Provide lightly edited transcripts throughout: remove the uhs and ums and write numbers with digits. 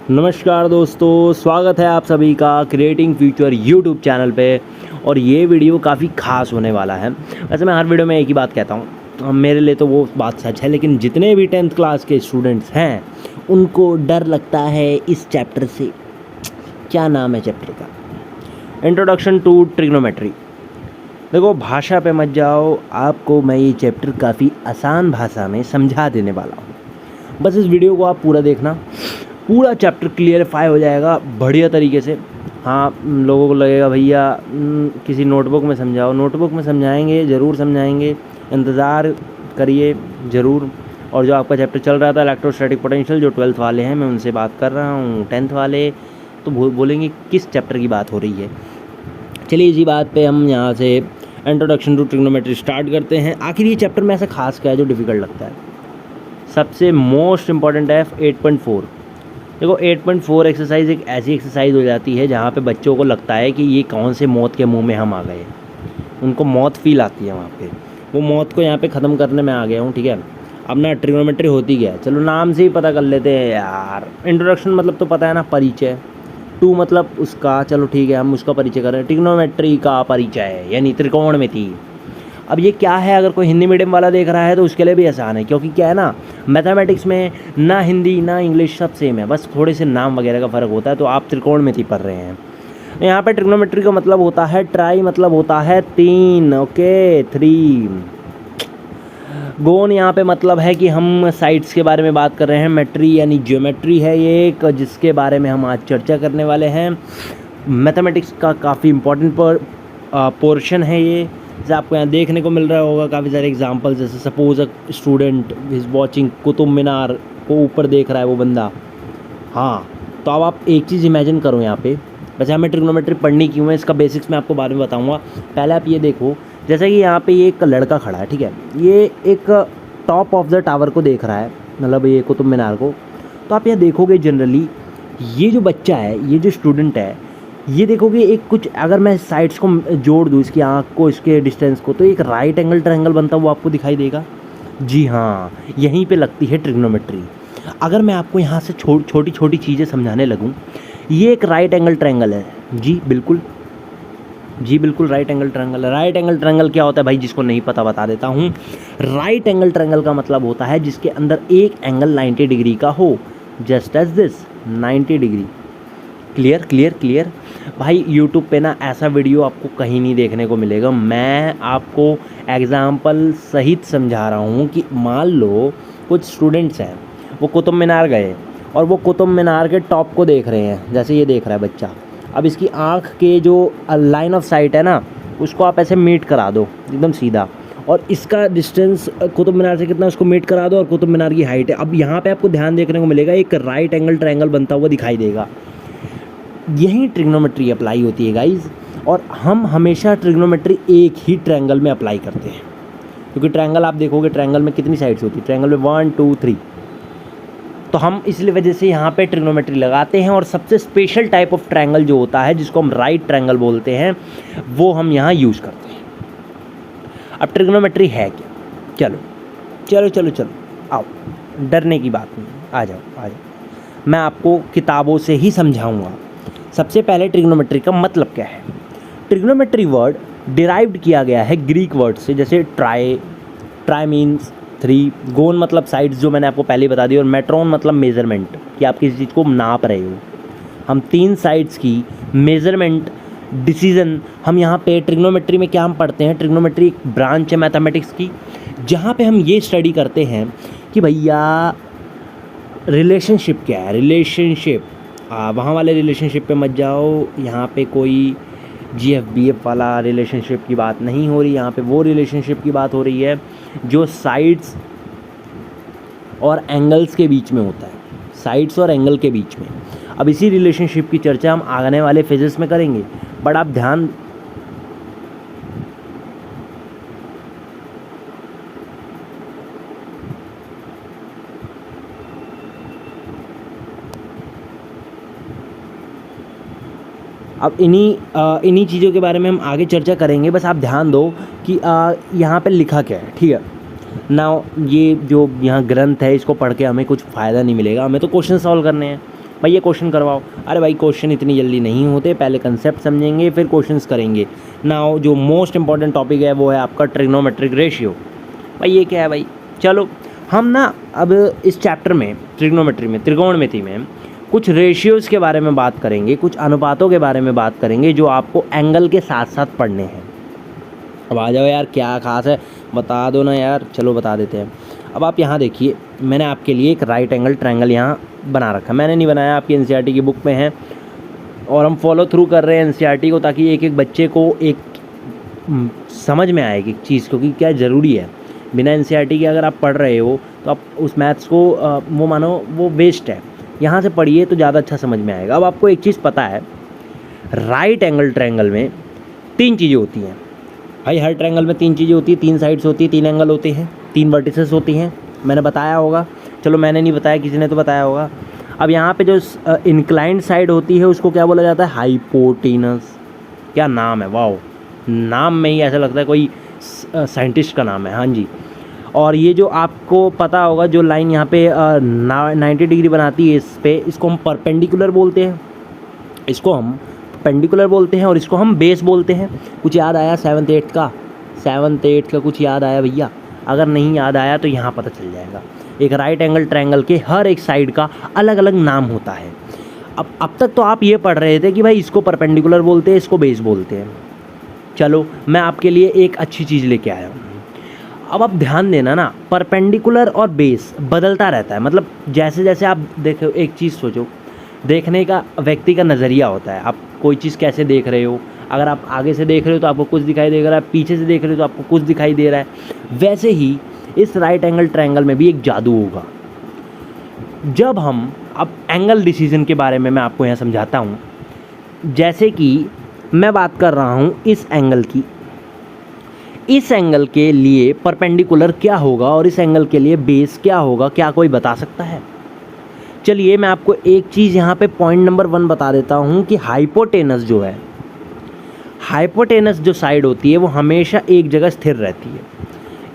नमस्कार दोस्तों, स्वागत है आप सभी का क्रिएटिंग फ्यूचर यूट्यूब चैनल पे। और ये वीडियो काफ़ी ख़ास होने वाला है। वैसे मैं हर वीडियो में एक ही बात कहता हूँ, मेरे लिए तो वो बात सच है, लेकिन जितने भी 10th क्लास के स्टूडेंट्स हैं उनको डर लगता है इस चैप्टर से। क्या नाम है चैप्टर का? Introduction to trigonometry. देखो, भाषा पे मत जाओ, आपको मैं ये चैप्टर काफ़ी आसान भाषा में समझा देने वाला हूँ। बस इस वीडियो को आप पूरा देखना, पूरा चैप्टर क्लियरिफाई हो जाएगा बढ़िया तरीके से। हाँ, लोगों को लगेगा भैया किसी नोटबुक में समझाओ, नोटबुक में समझाएंगे, ज़रूर समझाएंगे, इंतज़ार करिए ज़रूर। और जो आपका चैप्टर चल रहा था इलेक्ट्रोस्टैटिक पोटेंशियल, जो 12th वाले हैं, मैं उनसे बात कर रहा हूँ। 10th वाले तो बोलेंगे किस चैप्टर की बात हो रही है। चलिए इसी बात पे हम यहाँ से इंट्रोडक्शन टू ट्रिग्नोमेट्री स्टार्ट करते हैं। आखिर ये चैप्टर में ऐसा खास क्या है जो डिफ़िकल्ट लगता है? सबसे मोस्ट इम्पॉर्टेंट है 8.4। देखो, 8.4 एक्सरसाइज एक ऐसी एक्सरसाइज हो जाती है जहाँ पे बच्चों को लगता है कि ये कौन से मौत के मुंह में हम आ गए। उनको मौत फील आती है वहाँ पे, वो मौत को यहाँ पे ख़त्म करने में आ गया हूँ। ठीक है, अब ना ट्रिग्नोमेट्री होती क्या है, चलो नाम से ही पता कर लेते हैं यार। इंट्रोडक्शन मतलब तो पता है ना, परिचय। टू मतलब उसका, चलो ठीक है, हम उसका परिचय कर रहे हैं। ट्रिग्नोमेट्री का परिचय यानी त्रिकोणमिति। अब ये क्या है, अगर कोई हिंदी मीडियम वाला देख रहा है तो उसके लिए भी आसान है, क्योंकि क्या है ना, मैथमेटिक्स में ना हिंदी ना इंग्लिश सब सेम है, बस थोड़े से नाम वगैरह का फ़र्क होता है। तो आप त्रिकोणमिति पढ़ रहे हैं। यहाँ पे ट्रिग्नोमेट्री का मतलब होता है ट्राई, मतलब होता है 3, ओके 3। गोन यहाँ पे मतलब है कि हम साइड्स के बारे में बात कर रहे हैं। मेट्री यानी ज्योमेट्री है ये एक, जिसके बारे में हम आज चर्चा करने वाले हैं। मैथमेटिक्स का काफ़ी इम्पोर्टेंट पोर्शन है ये। जैसे आपको यहाँ देखने को मिल रहा होगा काफ़ी सारे एग्जांपल्स, जैसे suppose a student is watching Qutub Minar को ऊपर देख रहा है वो बंदा। हाँ, तो अब आप एक चीज़ इमेजिन करो यहाँ पे। वैसे हमें ट्रिग्नोमेट्री पढ़नी क्यों है, इसका बेसिक्स मैं आपको बाद में बताऊँगा। पहले आप ये देखो, जैसे कि यहाँ पे ये एक लड़का खड़ा है, ठीक है, ये एक टॉप ऑफ द टावर को देख रहा है, मतलब ये कुतुब मीनार को। तो आप यहाँ देखोगे जनरली ये जो बच्चा है, ये जो स्टूडेंट है, ये देखोगे एक कुछ, अगर मैं साइड्स को जोड़ दूँ, इसकी आँख को, इसके डिस्टेंस को, तो एक राइट एंगल ट्रायंगल बनता हुआ आपको दिखाई देगा। जी हाँ, यहीं पे लगती है ट्रिग्नोमेट्री। अगर मैं आपको यहाँ से छोटी छोटी चीज़ें समझाने लगूँ, ये एक राइट एंगल ट्रायंगल है। जी बिल्कुल, जी बिल्कुल, right angle triangle. Right angle triangle क्या होता है भाई, जिसको नहीं पता बता देता हूँ। राइट एंगल ट्रायंगल का मतलब होता है जिसके अंदर एक एंगल 90 डिग्री का हो, just as this 90 degree. Clear clear clear भाई। यूट्यूब पे ना ऐसा वीडियो आपको कहीं नहीं देखने को मिलेगा। मैं आपको एग्जाम्पल सहित समझा रहा हूँ कि मान लो कुछ स्टूडेंट्स हैं, वो कुतुब मीनार गए और वो कुतुब मीनार के टॉप को देख रहे हैं, जैसे ये देख रहा है बच्चा। अब इसकी आँख के जो लाइन ऑफ साइट है ना, उसको आप ऐसे मीट करा दो एकदम सीधा, और इसका डिस्टेंस कुतुब मीनार से कितना, उसको मीट करा दो, और कुतुब मीनार की हाइट है। अब यहाँ पे आपको ध्यान देखने को मिलेगा, एक राइट एंगल ट्रायंगल बनता हुआ दिखाई देगा। यही ट्रिग्नोमेट्री अप्लाई होती है गाइज़। और हम हमेशा ट्रिग्नोमेट्री एक ही ट्रायंगल में अप्लाई करते हैं, क्योंकि ट्रायंगल आप देखोगे, ट्रायंगल में कितनी साइड्स होती है, ट्रायंगल में 1 2 3। तो हम इसलिए वजह से यहाँ पे ट्रिग्नोमेट्री लगाते हैं। और सबसे स्पेशल टाइप ऑफ ट्रायंगल जो होता है, जिसको हम राइट ट्रायंगल बोलते हैं, वो हम यहाँ यूज़ करते हैं। अब ट्रिग्नोमेट्री है क्या? चलो चलो चलो चलो आओ, डरने की बात नहीं, आ जाओ आ जाओ, मैं आपको किताबों से ही समझाऊंगा। सबसे पहले ट्रिग्नोमेट्री का मतलब क्या है। ट्रिग्नोमेट्री वर्ड डिराइव्ड किया गया है ग्रीक वर्ड से, जैसे ट्राई मीन्स 3, गोन मतलब साइड्स, जो मैंने आपको पहले बता दी, और मेट्रोन मतलब मेज़रमेंट, कि आप किसी चीज़ को नाप रहे हो। हम 3 साइड्स की मेज़रमेंट, डिसीजन, हम यहाँ पे ट्रिग्नोमेट्री में क्या हम पढ़ते हैं, ट्रिग्नोमेट्री एक ब्रांच है मैथमेटिक्स की, जहाँ पे हम ये स्टडी करते हैं कि भैया रिलेशनशिप क्या है। रिलेशनशिप, वहाँ वाले रिलेशनशिप पे मत जाओ, यहाँ पे कोई GF-BF वाला रिलेशनशिप की बात नहीं हो रही। यहाँ पे वो रिलेशनशिप की बात हो रही है जो साइड्स और एंगल्स के बीच में होता है, साइड्स और एंगल के बीच में। अब इसी रिलेशनशिप की चर्चा हम आने वाले फेजेस में करेंगे, बट आप ध्यान, अब इन्हीं चीज़ों के बारे में हम आगे चर्चा करेंगे। बस आप ध्यान दो कि यहाँ पे लिखा क्या है, ठीक है ना। ये जो यहाँ ग्रंथ है, इसको पढ़ के हमें कुछ फ़ायदा नहीं मिलेगा, हमें तो क्वेश्चन सॉल्व करने हैं। भाई ये क्वेश्चन करवाओ। अरे भाई क्वेश्चन इतनी जल्दी नहीं होते, पहले कंसेप्ट समझेंगे फिर क्वेश्चंस करेंगे। नाउ जो मोस्ट इंपॉर्टेंट टॉपिक है वो है आपका ट्रिग्नोमेट्रिक रेशियो। भाई ये क्या है भाई? चलो हम ना अब इस चैप्टर में ट्रिग्नोमेट्री में, त्रिकोणमिति में कुछ रेशियोज़ के बारे में बात करेंगे, कुछ अनुपातों के बारे में बात करेंगे जो आपको एंगल के साथ साथ पढ़ने हैं। अब आ जाओ यार, क्या खास है बता दो ना यार। चलो बता देते हैं। अब आप यहाँ देखिए, मैंने आपके लिए एक राइट एंगल ट्रायंगल यहाँ बना रखा। मैंने नहीं बनाया, आपकी एनसीईआरटी की बुक में है और हम फॉलो थ्रू कर रहे हैं एनसीईआरटी को, ताकि एक एक बच्चे को एक समझ में आए कि चीज़ क्योंकि क्या ज़रूरी है। बिना एनसीईआरटी के अगर आप पढ़ रहे हो तो आप उस मैथ्स को वो मानो वो वेस्ट है। यहाँ से पढ़िए तो ज़्यादा अच्छा समझ में आएगा। अब आपको एक चीज़ पता है, राइट एंगल ट्रायंगल में 3 चीज़ें होती हैं भाई। हर ट्रायंगल में 3 चीज़ें होती हैं, 3 साइड्स होती हैं, 3 एंगल होते हैं, 3 वर्टिसेस होती हैं। मैंने बताया होगा, चलो मैंने नहीं बताया, किसी ने तो बताया होगा। अब यहाँ पे जो इंक्लाइंड साइड होती है उसको क्या बोला जाता है? हाइपोटेनस। क्या नाम है, वाओ, नाम में ही ऐसा लगता है कोई साइंटिस्ट का नाम है। हाँ जी। और ये जो आपको पता होगा, जो लाइन यहाँ पे 90 डिग्री बनाती है इस पे, इसको हम परपेंडिकुलर बोलते हैं, इसको हम पेंडिकुलर बोलते हैं और इसको हम बेस बोलते हैं। कुछ याद आया 7th 8th का? 7th 8th का कुछ याद आया भैया? अगर नहीं याद आया तो यहाँ पता चल जाएगा। एक राइट एंगल ट्रायंगल के हर एक साइड का अलग अलग नाम होता है। अब तक तो आप ये पढ़ रहे थे कि भाई इसको परपेंडिकुलर बोलते हैं, इसको बेस बोलते हैं। चलो मैं आपके लिए एक अच्छी चीज़ लेके आया हूँ। अब आप ध्यान देना ना, परपेंडिकुलर और बेस बदलता रहता है। मतलब जैसे जैसे आप देखो, एक चीज़ सोचो, देखने का व्यक्ति का नज़रिया होता है। आप कोई चीज़ कैसे देख रहे हो? अगर आप आगे से देख रहे हो तो आपको कुछ दिखाई दे रहा है, पीछे से देख रहे हो तो आपको कुछ दिखाई दे रहा है। वैसे ही इस राइट एंगल ट्रायंगल में भी एक जादू होगा। जब हम अब एंगल डिसीजन के बारे में मैं आपको यहाँ समझाता हूँ। जैसे कि मैं बात कर रहा हूँ इस एंगल की, इस एंगल के लिए परपेंडिकुलर क्या होगा और इस एंगल के लिए बेस क्या होगा? क्या कोई बता सकता है? चलिए मैं आपको एक चीज़ यहाँ पे पॉइंट नंबर 1 बता देता हूँ कि हाइपोटेनस जो है, हाइपोटेनस जो साइड होती है वो हमेशा एक जगह स्थिर रहती है,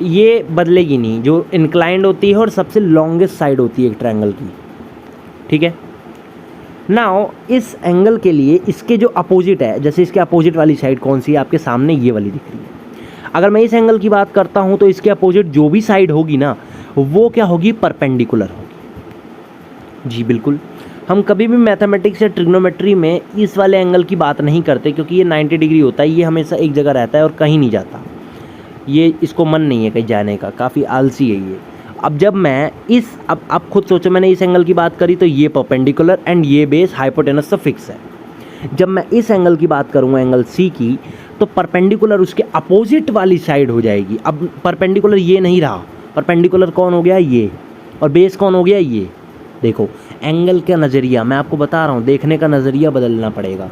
ये बदलेगी नहीं। जो इंक्लाइंड होती है और सबसे लॉन्गेस्ट साइड होती है एक ट्रायंगल की, ठीक है। नाउ इस एंगल के लिए इसके जो अपोजिट है, जैसे इसके अपोजिट वाली साइड कौन सी है? आपके सामने ये वाली दिख रही है। अगर मैं इस एंगल की बात करता हूँ तो इसके अपोजिट जो भी साइड होगी ना, वो क्या होगी? परपेंडिकुलर होगी। जी बिल्कुल। हम कभी भी मैथमेटिक्स या ट्रिग्नोमेट्री में इस वाले एंगल की बात नहीं करते, क्योंकि ये 90 डिग्री होता है। ये हमेशा एक जगह रहता है और कहीं नहीं जाता। ये इसको मन नहीं है कहीं जाने का, काफ़ी आलसी है ये। अब जब मैं इस, अब आप खुद सोचो, मैंने इस एंगल की बात करी तो ये परपेंडिकुलर एंड ये बेस हाइपोटेनस से फिक्स है। जब मैं इस एंगल की बात करूँगा, एंगल सी की, तो परपेंडिकुलर उसके अपोजिट वाली साइड हो जाएगी। अब परपेंडिकुलर ये नहीं रहा, परपेंडिकुलर कौन हो गया? ये। और बेस कौन हो गया? ये। देखो एंगल का नज़रिया, मैं आपको बता रहा हूँ, देखने का नज़रिया बदलना पड़ेगा।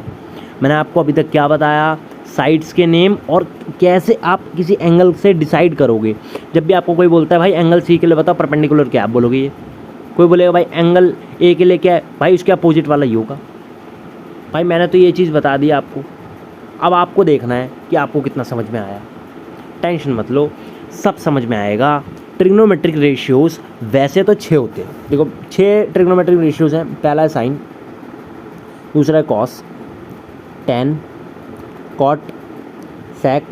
मैंने आपको अभी तक क्या बताया? साइड्स के नेम और कैसे आप किसी एंगल से डिसाइड करोगे। जब भी आपको कोई बोलता है भाई एंगल सी के लिए बताओ परपेंडिकुलर क्या, आप बोलोगे ये। कोई बोलेगा भाई एंगल ए के लिए क्या है, भाई उसके अपोजिट वाला ही होगा। भाई मैंने तो ये चीज़ बता दी आपको, अब आपको देखना है कि आपको कितना समझ में आया। टेंशन मत लो, सब समझ में आएगा। ट्रिग्नोमेट्रिक रेशियोज़ वैसे तो 6 होते हैं। देखो 6 ट्रिग्नोमेट्रिक रेशियोज़ हैं। पहला है साइन, दूसरा है कॉस, टेन, कॉट, सेक,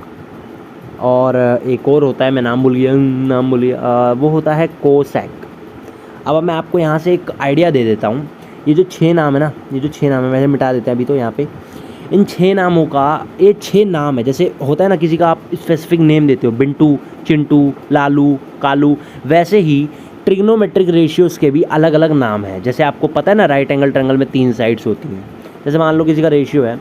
और एक और होता है, मैं नाम भूल गया, वो होता है कोसेक। अब मैं आपको यहाँ से एक आइडिया दे देता हूँ। ये जो 6 नाम है ना, ये जो 6 नाम है, वैसे मिटा देते हैं अभी तो यहाँ पे। इन 6 नामों का, ये 6 नाम है। जैसे होता है ना किसी का आप स्पेसिफिक नेम देते हो, बिंटू, चिंटू, लालू, कालू, वैसे ही ट्रिग्नोमेट्रिक रेशियोज़ के भी अलग अलग नाम हैं। जैसे आपको पता है ना, राइट एंगल ट्रायंगल में 3 साइड्स होती हैं। जैसे मान लो किसी का रेशियो है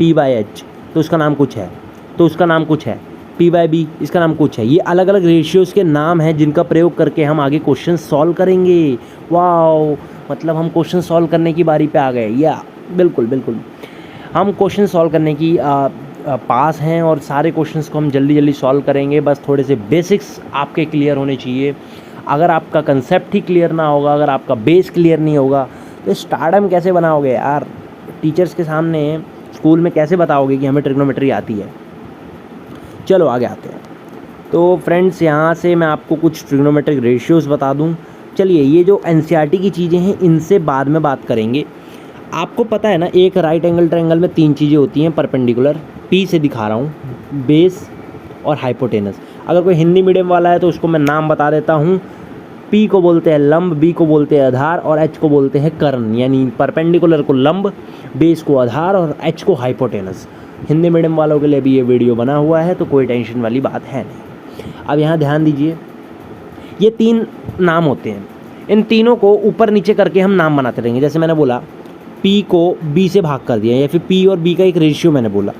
P/H, तो उसका नाम कुछ है, तो उसका नाम कुछ है, P/B, इसका नाम कुछ है। ये अलग अलग रेशियोज़ के नाम हैं जिनका प्रयोग करके हम आगे क्वेश्चन सॉल्व करेंगे। वाओ, मतलब हम क्वेश्चन सॉल्व करने की बारी पे आ गए। या बिल्कुल बिल्कुल, हम क्वेश्चन सॉल्व करने की पास हैं और सारे क्वेश्चंस को हम जल्दी जल्दी सॉल्व करेंगे। बस थोड़े से बेसिक्स आपके क्लियर होने चाहिए। अगर आपका कंसेप्ट ही क्लियर ना होगा, अगर आपका बेस क्लियर नहीं होगा, तो स्टारडम कैसे बनाओगे यार? टीचर्स के सामने स्कूल में कैसे बताओगे कि हमें ट्रिग्नोमेट्री आती है? चलो आगे आते हैं। तो फ्रेंड्स, यहाँ से मैं आपको कुछ ट्रिग्नोमेट्रिक रेशियोज़ बता दूँ। चलिए, ये जो एनसीईआरटी की चीज़ें हैं इनसे बाद में बात करेंगे। आपको पता है ना, एक राइट एंगल ट्रायंगल में 3 चीज़ें होती हैं परपेंडिकुलर, पी से दिखा रहा हूँ, बेस और हाइपोटेनस। अगर कोई हिंदी मीडियम वाला है तो उसको मैं नाम बता देता हूँ। पी को बोलते हैं लंब, बी को बोलते हैं आधार और एच को बोलते हैं कर्ण। यानी परपेंडिकुलर को लंब, बेस को आधार और एच को हाइपोटेनस। हिंदी मीडियम वालों के लिए भी ये वीडियो बना हुआ है, तो कोई टेंशन वाली बात है नहीं। अब यहाँ ध्यान दीजिए, ये 3 नाम होते हैं, इन तीनों को ऊपर नीचे करके हम नाम बनाते रहेंगे। जैसे मैंने बोला P को B से भाग कर दिया, या फिर P और B का एक रेशियो मैंने बोला,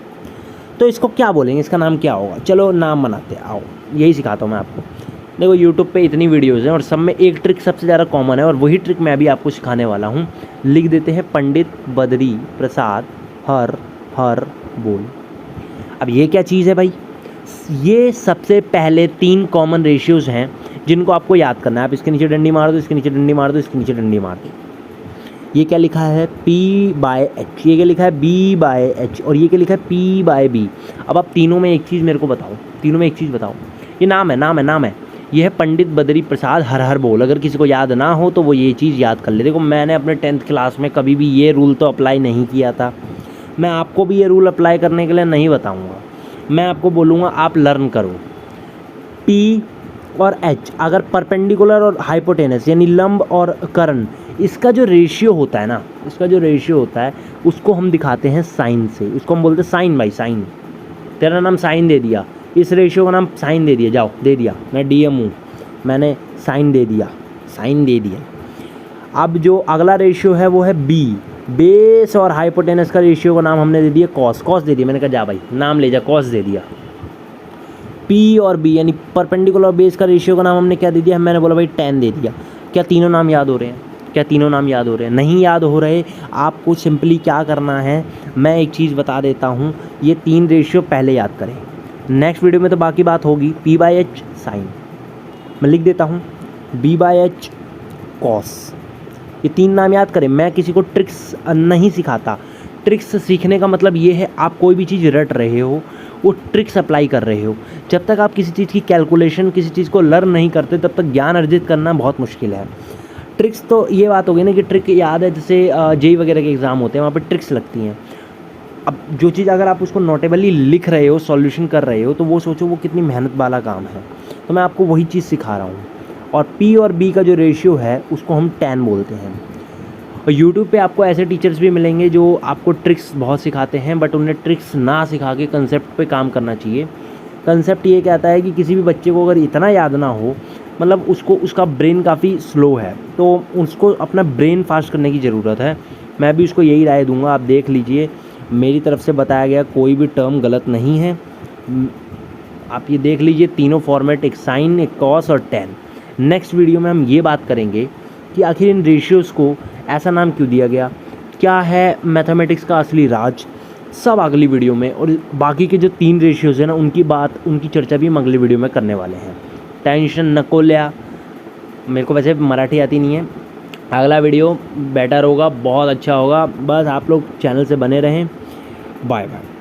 तो इसको क्या बोलेंगे, इसका नाम क्या होगा? चलो नाम बनाते हैं, आओ यही सिखाता हूँ मैं आपको। देखो यूट्यूब पे इतनी वीडियोज़ हैं और सब में एक ट्रिक सबसे ज़्यादा कॉमन है, और वही ट्रिक मैं अभी आपको सिखाने वाला हूँ। लिख देते हैं पंडित बद्री प्रसाद हर बोल। अब ये क्या चीज़ है भाई? ये सबसे पहले 3 कॉमन रेशियोज़ हैं जिनको आपको याद करना है। आप इसके नीचे डंडी मार दो, इसके नीचे डंडी मार दो, इसके नीचे डंडी मार दो। ये क्या लिखा है? P/H। ये क्या लिखा है? B/H। और ये क्या लिखा है? P/B। अब आप तीनों में एक चीज़ मेरे को बताओ, तीनों में एक चीज़ बताओ। ये नाम है। ये है पंडित बद्री प्रसाद हर बोल। अगर किसी को याद ना हो तो वो ये चीज़ याद कर ले। देखो मैंने अपने 10th क्लास में कभी भी ये रूल तो अप्लाई नहीं किया था, मैं आपको भी ये रूल अप्लाई करने के लिए नहीं बताऊँगा। मैं आपको बोलूँगा आप लर्न करो। P और H अगर परपेंडिकुलर और हाइपोटेनस यानी लंब और कर्ण, इसका जो रेशियो होता है ना, उसको हम दिखाते हैं साइन से। उसको हम बोलते हैं साइन। भाई साइन, तेरा नाम साइन दे दिया, इस रेशियो का नाम साइन दे दिया, जाओ दे दिया, मैं DM हूँ, मैंने साइन दे दिया। अब जो अगला रेशियो है वो है B। बेस और हाइपोटेनस का रेशियो का नाम हमने दे दिया कॉस दे दिया। मैंने कहा जा भाई नाम ले जा, कॉस दे दिया। P और B यानी परपेंडिकुलर और बेस का रेशियो का नाम हमने क्या दे दिया? मैंने बोला भाई tan दे दिया। क्या तीनों नाम याद हो रहे हैं? नहीं याद हो रहे? आपको सिंपली क्या करना है, मैं एक चीज़ बता देता हूँ, ये 3 रेशियो पहले याद करें। नेक्स्ट वीडियो में तो बाकी बात होगी। P/H साइन, मैं लिख देता हूँ B/H कॉस। ये 3 नाम याद करें। मैं किसी को ट्रिक्स नहीं सिखाता। ट्रिक्स सीखने का मतलब ये है आप कोई भी चीज़ रट रहे हो, वो ट्रिक्स अप्लाई कर रहे हो। जब तक आप किसी चीज़ की कैलकुलेशन, किसी चीज़ को लर्न नहीं करते, तब तक ज्ञान अर्जित करना बहुत मुश्किल है। ट्रिक्स तो ये बात हो गई ना कि ट्रिक याद है, जैसे JEE वगैरह के एग्ज़ाम होते हैं, वहाँ पर ट्रिक्स लगती हैं। अब जो चीज़ अगर आप उसको नोटेबली लिख रहे हो, सॉल्यूशन कर रहे हो, तो वो सोचो वो कितनी मेहनत वाला काम है। तो मैं आपको वही चीज़ सिखा रहा हूँ। और P और B का जो रेशियो है उसको हम tan बोलते हैं। और यूट्यूब पे आपको ऐसे टीचर्स भी मिलेंगे जो आपको ट्रिक्स बहुत सिखाते हैं, बट उन्हें ट्रिक्स ना सिखा के कंसेप्ट पे काम करना चाहिए। कंसेप्ट ये कहता है कि किसी भी बच्चे को अगर इतना याद ना हो, मतलब उसका ब्रेन काफ़ी स्लो है, तो उसको अपना ब्रेन फास्ट करने की ज़रूरत है। मैं भी उसको यही राय दूंगा। आप देख लीजिए, मेरी तरफ से बताया गया कोई भी टर्म गलत नहीं है। आप ये देख लीजिए, तीनों फॉर्मेट, एक साइन, एक कॉस और tan। नेक्स्ट वीडियो में हम ये बात करेंगे कि आखिर इन रेशियोज़ को ऐसा नाम क्यों दिया गया, क्या है मैथमेटिक्स का असली राज, सब अगली वीडियो में। और बाकी के जो 3 रेशियोज़ हैं ना, उनकी चर्चा भी हम अगली वीडियो में करने वाले हैं। टेंशन नको लिया। मेरे को वैसे मराठी आती नहीं है। अगला वीडियो बेटर होगा, बहुत अच्छा होगा। बस आप लोग चैनल से बने रहें। Bye bye.